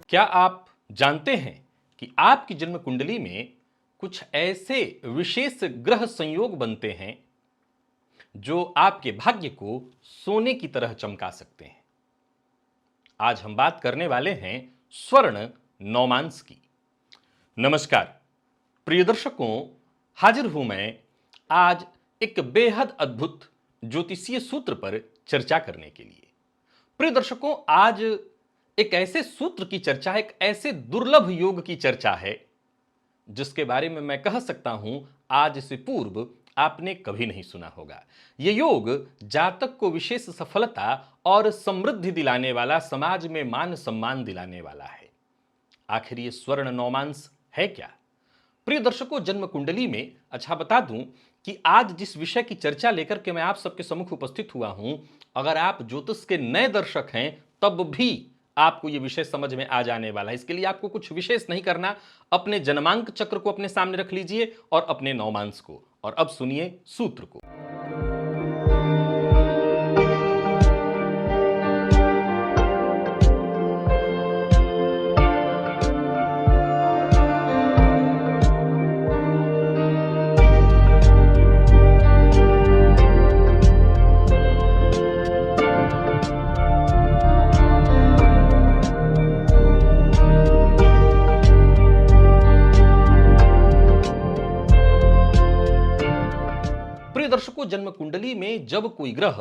क्या आप जानते हैं कि आपकी जन्म कुंडली में कुछ ऐसे विशेष ग्रह संयोग बनते हैं जो आपके भाग्य को सोने की तरह चमका सकते हैं। आज हम बात करने वाले हैं स्वर्ण नौमांस की। नमस्कार प्रिय दर्शकों, हाजिर हूं मैं आज एक बेहद अद्भुत ज्योतिषीय सूत्र पर चर्चा करने के लिए। प्रिय दर्शकों, आज एक ऐसे सूत्र की चर्चा है, एक ऐसे दुर्लभ योग की चर्चा है जिसके बारे में मैं कह सकता हूं आज से पूर्व आपने कभी नहीं सुना होगा। यह योग जातक को विशेष सफलता और समृद्धि दिलाने वाला, समाज में मान सम्मान दिलाने वाला है। आखिर ये स्वर्ण नौमांस है क्या? प्रिय दर्शकों, जन्म कुंडली में अच्छा बता दूं कि आज जिस विषय की चर्चा लेकर के मैं आप सबके सम्मुख उपस्थित हुआ हूं, अगर आप ज्योतिष के नए दर्शक हैं तब भी आपको यह विषय समझ में आ जाने वाला है। इसके लिए आपको कुछ विशेष नहीं करना, अपने जन्मांक चक्र को अपने सामने रख लीजिए और अपने नौमांस को, और अब सुनिए सूत्र को। दर्शकों, जन्म कुंडली में जब कोई ग्रह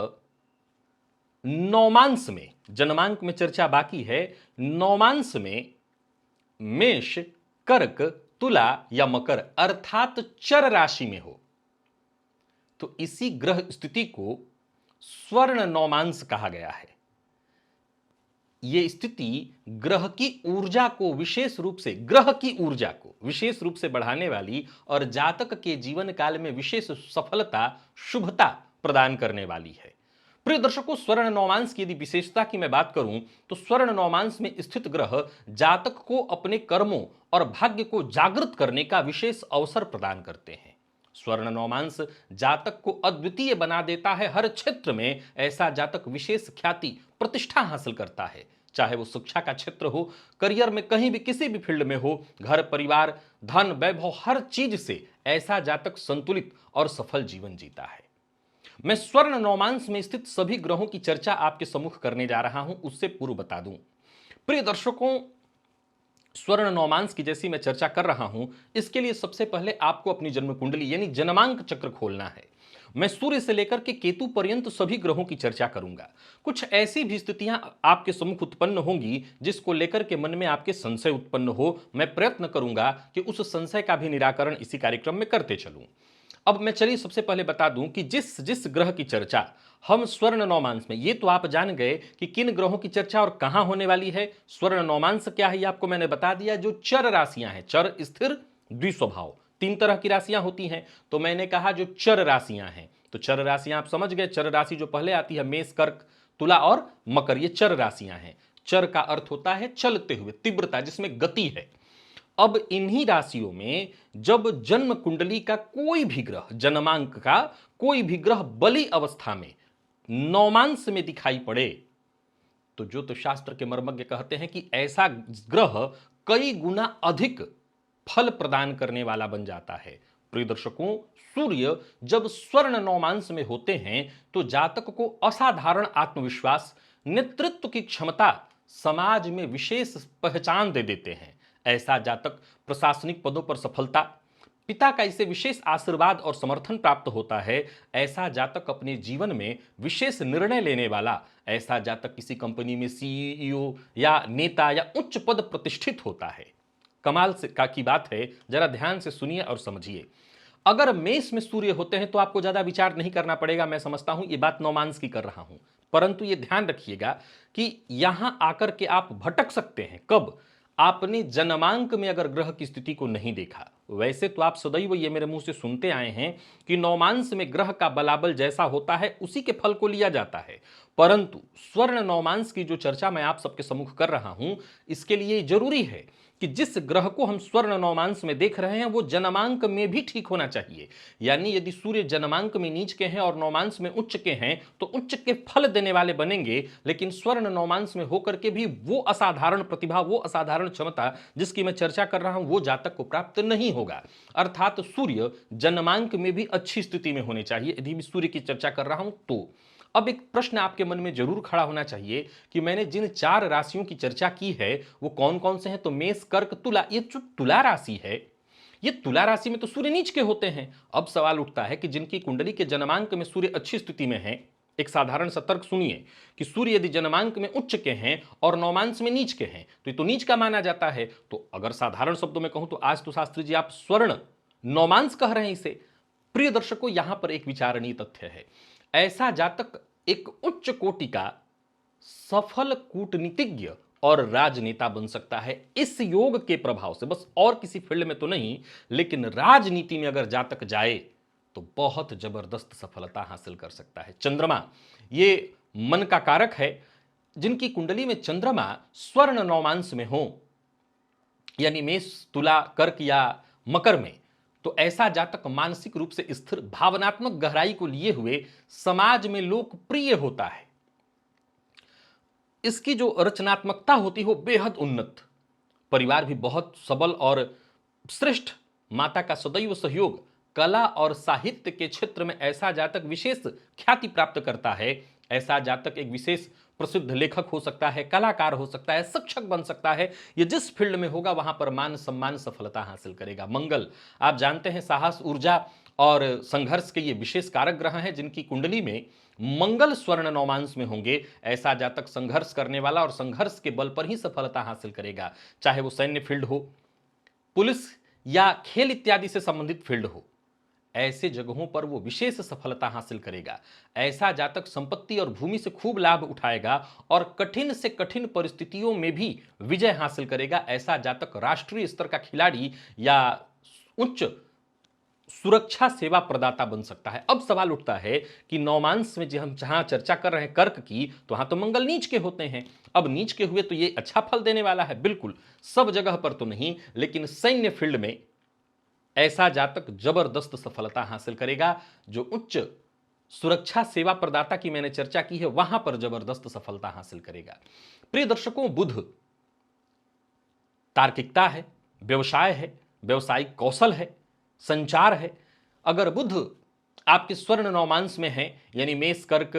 नौमांस में, जन्मांक में चर्चा बाकी है, नौमांस में मेष, कर्क, तुला या मकर अर्थात चर राशि में हो तो इसी ग्रह स्थिति को स्वर्ण नौमांस कहा गया है। यह स्थिति ग्रह की ऊर्जा को विशेष रूप से, ग्रह की ऊर्जा को विशेष रूप से बढ़ाने वाली और जातक के जीवन काल में विशेष सफलता, शुभता प्रदान करने वाली है। प्रिय दर्शकों, स्वर्ण नौमांस की यदि विशेषता की मैं बात करूं तो स्वर्ण नौमांस में स्थित ग्रह जातक को अपने कर्मों और भाग्य को जागृत करने का विशेष अवसर प्रदान करते हैं। स्वर्ण नौमांस जातक को अद्वितीय बना देता है। हर क्षेत्र में ऐसा जातक विशेष ख्याति, प्रतिष्ठा हासिल करता है, चाहे वो शिक्षा का क्षेत्र हो, करियर में कहीं भी किसी भी फील्ड में हो, घर परिवार, धन, वैभव, हर चीज से ऐसा जातक संतुलित और सफल जीवन जीता है। मैं स्वर्ण नौमांस में स्थित सभी ग्रहों की चर्चा आपके सम्मुख करने जा रहा हूं, उससे पूर्व बता दूं प्रिय दर्शकों, स्वर्ण नौमांस की जैसी मैं चर्चा कर रहा हूं, इसके लिए सबसे पहले आपको अपनी जन्म कुंडली यानी जन्मांक चक्र खोलना है। मैं सूर्य से लेकर के केतु पर्यंत सभी ग्रहों की चर्चा करूंगा। कुछ ऐसी भी स्थितियां आपके सम्मुख उत्पन्न होंगी जिसको लेकर के मन में आपके संशय उत्पन्न हो। मैं प्रयत्न करूंगा कि उस संशय का भी निराकरण इसी कार्यक्रम में करते चलूं। अब मैं चलिए सबसे पहले बता दूं कि जिस जिस ग्रह की चर्चा हम स्वर्ण नौमांस में, ये तो आप जान गए कि किन ग्रहों की चर्चा और कहां होने वाली है। स्वर्ण नौमांस क्या है ये आपको मैंने बता दिया। जो चर राशियां हैं, चर, स्थिर, द्विस्वभाव, तीन तरह की राशियां होती हैं। तो मैंने कहा जो चर राशियां हैं, तो चर राशियां आप समझ गए। चर राशि जो पहले आती है मेष, कर्क, तुला और मकर, ये चर राशियां हैं। चर का अर्थ होता है चलते हुए, तीव्रता, जिसमें गति है। अब इन्हीं राशियों में जब जन्म कुंडली का कोई भी ग्रह, जन्मांक का कोई भी ग्रह बली अवस्था में नौमांस में दिखाई पड़े तो ज्योतिष शास्त्र के मर्मज्ञ कहते हैं कि ऐसा ग्रह कई गुना अधिक फल प्रदान करने वाला बन जाता है। प्रिय दर्शकों, सूर्य जब स्वर्ण नौमांस में होते हैं तो जातक को असाधारण आत्मविश्वास, नेतृत्व की क्षमता, समाज में विशेष पहचान दे देते हैं। ऐसा जातक प्रशासनिक पदों पर सफलता, पिता का इसे विशेष आशीर्वाद और समर्थन प्राप्त होता है। ऐसा जातक अपने जीवन में विशेष निर्णय लेने वाला, ऐसा जातक किसी कंपनी में सीईओ या नेता या उच्च पद प्रतिष्ठित होता है। कमाल से की बात है, जरा ध्यान से सुनिए और समझिए। अगर मेष में सूर्य होते हैं तो आपको ज्यादा विचार नहीं करना पड़ेगा। मैं समझता हूं ये बात नौमांस की कर रहा हूं, परंतु ये ध्यान रखिएगा कि यहां आकर के आप भटक सकते हैं। कब? आपने जन्मांक में अगर ग्रह की स्थिति को नहीं देखा। वैसे तो आप सदैव ये मेरे मुंह से सुनते आए हैं कि नौमांस में ग्रह का बलाबल जैसा होता है उसी के फल को लिया जाता है, परंतु स्वर्ण नौमांस की जो चर्चा मैं आप सबके सम्मुख कर रहा हूं, इसके लिए जरूरी है कि जिस ग्रह को हम स्वर्ण नवमांश में देख रहे हैं वो जन्मांक में भी ठीक होना चाहिए। यानी यदि सूर्य जन्मांक में नीच के हैं और नवमांश में उच्च के हैं तो उच्च के फल देने वाले बनेंगे, लेकिन स्वर्ण नवमांश में होकर के भी वो असाधारण प्रतिभा, वो असाधारण क्षमता जिसकी मैं चर्चा कर रहा हूं वो जातक को प्राप्त नहीं होगा। अर्थात सूर्य जन्मांक में भी अच्छी स्थिति में होने चाहिए यदि मैं सूर्य की चर्चा कर रहा हूं तो। अब एक प्रश्न आपके मन में जरूर खड़ा होना चाहिए कि मैंने जिन 4 राशियों की चर्चा की है वो कौन कौन से हैं? तो मेष, कर्क, तुला। ये जो तुला राशि है, ये तुला राशि में तो सूर्य नीच के होते हैं। अब सवाल उठता है कि जिनकी कुंडली के जन्मांक में सूर्य अच्छी स्थिति में है, एक साधारण सा तर्क सुनिए कि सूर्य यदि जन्मांक में उच्च के हैं और नवमांश में नीच के हैं तो ये तो नीच का माना जाता है। तो अगर साधारण शब्दों में कहूं तो आज तो शास्त्री जी आप स्वर्ण नवमांश कह रहे हैं इसे। प्रिय दर्शकों, यहां पर एक विचारणीय तथ्य है। ऐसा जातक एक उच्च कोटि का सफल कूटनीतिज्ञ और राजनेता बन सकता है इस योग के प्रभाव से। बस और किसी फील्ड में तो नहीं, लेकिन राजनीति में अगर जातक जाए तो बहुत जबरदस्त सफलता हासिल कर सकता है। चंद्रमा ये मन का कारक है। जिनकी कुंडली में चंद्रमा स्वर्ण नवमांश में हो, यानी मेष, तुला, कर्क या मकर में, तो ऐसा जातक मानसिक रूप से स्थिर, भावनात्मक गहराई को लिए हुए, समाज में लोकप्रिय होता है। इसकी जो रचनात्मकता होती हो बेहद उन्नत, परिवार भी बहुत सबल और श्रेष्ठ, माता का सदैव सहयोग, कला और साहित्य के क्षेत्र में ऐसा जातक विशेष ख्याति प्राप्त करता है। ऐसा जातक एक विशेष प्रसिद्ध लेखक हो सकता है, कलाकार हो सकता है, शिक्षक बन सकता है। ये जिस फील्ड में होगा वहां पर मान सम्मान सफलता हासिल करेगा। मंगल, आप जानते हैं साहस, ऊर्जा और संघर्ष के ये विशेष कारक ग्रह हैं। जिनकी कुंडली में मंगल स्वर्ण नवमांश में होंगे, ऐसा जातक संघर्ष करने वाला और संघर्ष के बल पर ही सफलता हासिल करेगा। चाहे वो सैन्य फील्ड हो, पुलिस या खेल इत्यादि से संबंधित फील्ड हो, ऐसे जगहों पर वो विशेष सफलता हासिल करेगा। ऐसा जातक संपत्ति और भूमि से खूब लाभ उठाएगा और कठिन से कठिन परिस्थितियों में भी विजय हासिल करेगा। ऐसा जातक राष्ट्रीय स्तर का खिलाड़ी या उच्च सुरक्षा सेवा प्रदाता बन सकता है। अब सवाल उठता है कि नवमांश में जो हम जहां चर्चा कर रहे हैं कर्क की, तो वहां तो मंगल नीच के होते हैं। अब नीच के हुए तो ये अच्छा फल देने वाला है, बिल्कुल सब जगह पर तो नहीं, लेकिन सैन्य फील्ड में ऐसा जातक जबरदस्त सफलता हासिल करेगा। जो उच्च सुरक्षा सेवा प्रदाता की मैंने चर्चा की है वहां पर जबरदस्त सफलता हासिल करेगा। प्रिय दर्शकों, बुध तार्किकता है, व्यवसाय है, व्यवसायिक कौशल है, संचार है। अगर बुध आपके स्वर्ण नवमांश में है, यानी मेष, कर्क,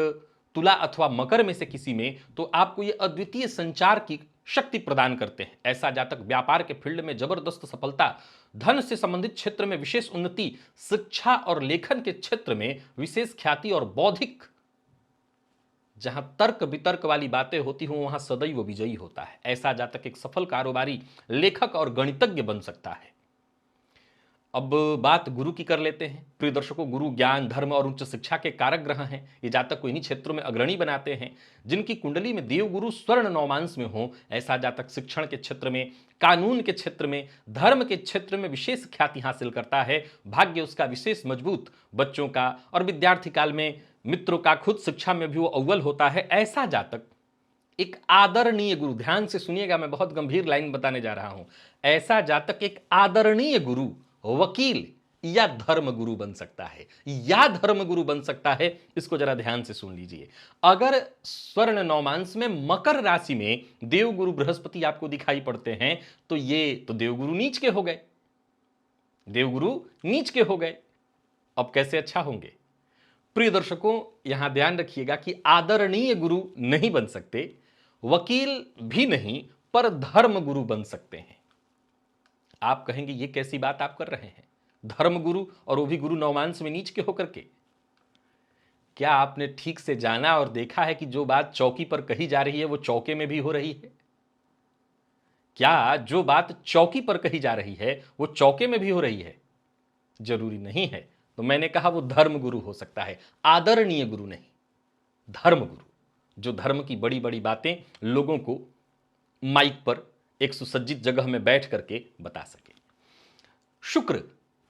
तुला अथवा मकर में से किसी में, तो आपको ये अद्वितीय संचार की शक्ति प्रदान करते हैं। ऐसा जातक व्यापार के फील्ड में जबरदस्त सफलता, धन से संबंधित क्षेत्र में विशेष उन्नति, शिक्षा और लेखन के क्षेत्र में विशेष ख्याति और बौद्धिक, जहां तर्क वितर्क वाली बातें होती हों वहां सदैव विजयी होता है। ऐसा जातक एक सफल कारोबारी, लेखक और गणितज्ञ बन सकता है। अब बात गुरु की कर लेते हैं। प्रिय दर्शकों, गुरु ज्ञान, धर्म और उच्च शिक्षा के कारक ग्रह हैं। ये जातक को इन्हीं क्षेत्रों में अग्रणी बनाते हैं। जिनकी कुंडली में देवगुरु स्वर्ण नवमांश में हो, ऐसा जातक शिक्षण के क्षेत्र में, कानून के क्षेत्र में, धर्म के क्षेत्र में विशेष ख्याति हासिल करता है। भाग्य उसका विशेष मजबूत, बच्चों का और विद्यार्थी काल में मित्रों का, खुद शिक्षा में भी वो अव्वल होता है। ऐसा जातक एक आदरणीय गुरु, ध्यान से सुनिएगा, मैं बहुत गंभीर लाइन बताने जा रहा हूं। ऐसा जातक एक आदरणीय गुरु, वकील या धर्म गुरु बन सकता है, या धर्म गुरु बन सकता है। इसको जरा ध्यान से सुन लीजिए। अगर स्वर्ण नवमांश में मकर राशि में देवगुरु बृहस्पति आपको दिखाई पड़ते हैं तो ये तो देवगुरु नीच के हो गए, देवगुरु नीच के हो गए। अब कैसे अच्छा होंगे? प्रिय दर्शकों, यहां ध्यान रखिएगा कि आदरणीय गुरु नहीं बन सकते, वकील भी नहीं, पर धर्म गुरु बन सकते हैं। आप कहेंगे ये कैसी बात आप कर रहे हैं, धर्म गुरु, और वो भी गुरु नवमांश में नीच के होकर के? क्या आपने ठीक से जाना और देखा है कि जो बात चौकी पर कही जा रही है वो चौके में भी हो रही है? क्या जो बात चौकी पर कही जा रही है वो चौके में भी हो रही है? जरूरी नहीं है। तो मैंने कहा वो धर्म गुरु हो सकता है, आदरणीय गुरु नहीं, धर्म गुरु, जो धर्म की बड़ी बड़ी बातें लोगों को माइक पर एक सुसज्जित जगह में बैठ करके बता सके। शुक्र,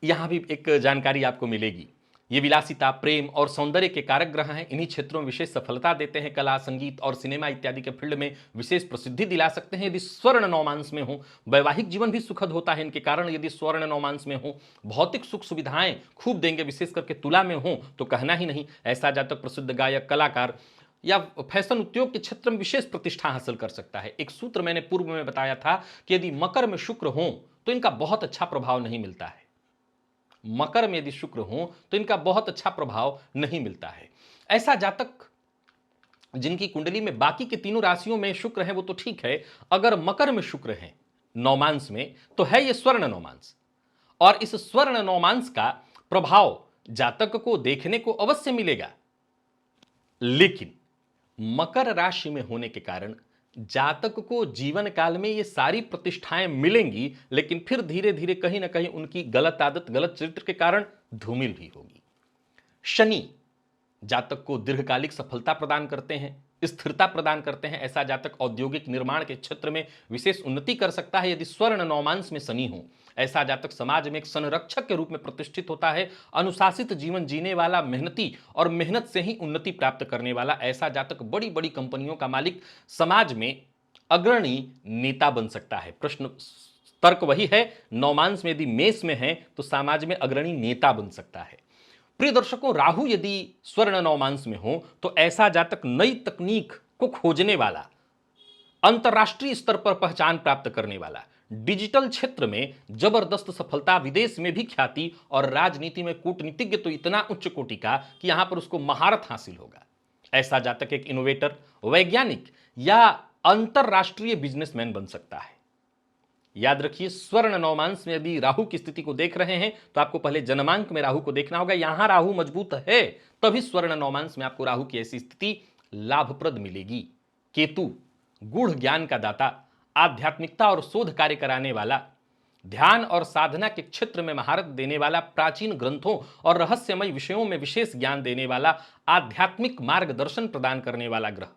यहां भी एक जानकारी आपको मिलेगी। ये विलासिता, प्रेम और सौंदर्य के कारक ग्रह हैं। इन्हीं क्षेत्रों में विशेष सफलता देते हैं। कला, संगीत और सिनेमा इत्यादि के फील्ड में विशेष प्रसिद्धि दिला सकते हैं। यदि स्वर्ण नौमांस में हो, वैवाहिक जीवन भी सुखद होता है इनके कारण। यदि स्वर्ण नौमांस में हो, भौतिक सुख सुविधाएं खूब देंगे। विशेष करके तुला में हो तो कहना ही नहीं। ऐसा जातक प्रसिद्ध गायक, कलाकार या फैशन उद्योग के क्षेत्र में विशेष प्रतिष्ठा हासिल कर सकता है। एक सूत्र मैंने पूर्व में बताया था कि यदि मकर में शुक्र हो तो इनका बहुत अच्छा प्रभाव नहीं मिलता है। मकर में यदि शुक्र हो तो इनका बहुत अच्छा प्रभाव नहीं मिलता है। ऐसा जातक जिनकी कुंडली में बाकी के तीनों राशियों में शुक्र है वो तो ठीक है, अगर मकर में शुक्र है नौमांस में तो है ये स्वर्ण नौमांस, और इस स्वर्ण नौमांस का प्रभाव जातक को देखने को अवश्य मिलेगा। लेकिन मकर राशि में होने के कारण जातक को जीवन काल में ये सारी प्रतिष्ठाएं मिलेंगी, लेकिन फिर धीरे धीरे कहीं ना कहीं उनकी गलत आदत, गलत चरित्र के कारण धूमिल भी होगी। शनि जातक को दीर्घकालिक सफलता प्रदान करते हैं, स्थिरता प्रदान करते हैं। ऐसा जातक औद्योगिक निर्माण के क्षेत्र में विशेष उन्नति कर सकता है यदि स्वर्ण नौमांस में शनि हो। ऐसा जातक समाज में एक संरक्षक के रूप में प्रतिष्ठित होता है। अनुशासित जीवन जीने वाला, मेहनती और मेहनत से ही उन्नति प्राप्त करने वाला ऐसा जातक बड़ी बड़ी कंपनियों का मालिक, समाज में अग्रणी नेता बन सकता है। प्रश्न तर्क वही है, नौमांस में यदि मेष में है तो समाज में अग्रणी नेता बन सकता है। प्रिय दर्शकों, राहु यदि स्वर्ण नौमांस में हो तो ऐसा जातक नई तकनीक को खोजने वाला, अंतरराष्ट्रीय स्तर पर पहचान प्राप्त करने वाला, डिजिटल क्षेत्र में जबरदस्त सफलता, विदेश में भी ख्याति और राजनीति में कूटनीतिज्ञ तो इतना उच्च कोटि का कि यहां पर उसको महारत हासिल होगा। ऐसा जातक एक इनोवेटर, वैज्ञानिक या अंतरराष्ट्रीय बिजनेसमैन बन सकता है। याद रखिए, स्वर्ण नौमांस में यदि राहु की स्थिति को देख रहे हैं तो आपको पहले जन्मांक में राहु को देखना होगा। यहां राहु मजबूत है तभी स्वर्ण नौमांस में आपको राहु की ऐसी स्थिति लाभप्रद मिलेगी। केतु गूढ़ ज्ञान का दाता, आध्यात्मिकता और शोध कार्य कराने वाला, ध्यान और साधना के क्षेत्र में महारत देने वाला, प्राचीन ग्रंथों और रहस्यमय विषयों में विशेष ज्ञान देने वाला, आध्यात्मिक मार्गदर्शन प्रदान करने वाला ग्रह।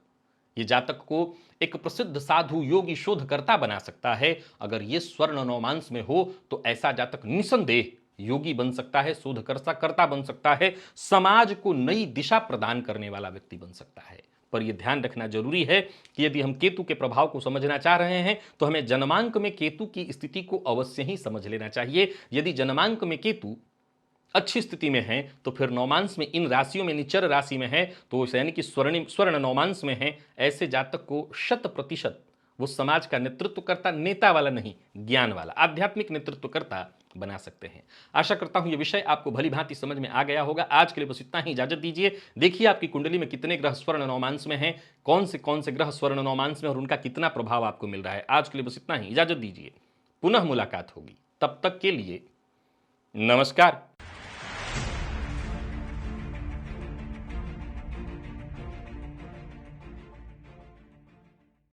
ये जातक को एक प्रसिद्ध साधु, योगी, शोधकर्ता बना सकता है। अगर ये स्वर्ण नौमांस में हो तो ऐसा जातक निसंदेह योगी बन सकता है, शोधकर्ता बन सकता है, समाज को नई दिशा प्रदान करने वाला व्यक्ति बन सकता है। पर यह ध्यान रखना जरूरी है कि यदि हम केतु के प्रभाव को समझना चाह रहे हैं तो हमें जन्मांक में केतु की स्थिति को अवश्य ही समझ लेना चाहिए। यदि जन्मांक में केतु अच्छी स्थिति में है तो फिर नौमांस में इन राशियों में निचर राशि में है तो यानी कि स्वर्ण नौमांस में है, ऐसे जातक को 100% वो समाज का नेतृत्व करता, नेता वाला नहीं, ज्ञान वाला, आध्यात्मिक नेतृत्व करता बना सकते हैं। आशा करता हूं ये विषय आपको भली भांति समझ में आ गया होगा। आज के लिए बस इतना ही, इजाजत दीजिए। देखिए आपकी कुंडली में कितने ग्रह स्वर्ण नौमांस में हैं, कौन से ग्रह स्वर्ण नौमांस में और उनका कितना प्रभाव आपको मिल रहा है। आज के लिए बस इतना ही, इजाजत दीजिए। पुनः मुलाकात होगी, तब तक के लिए नमस्कार।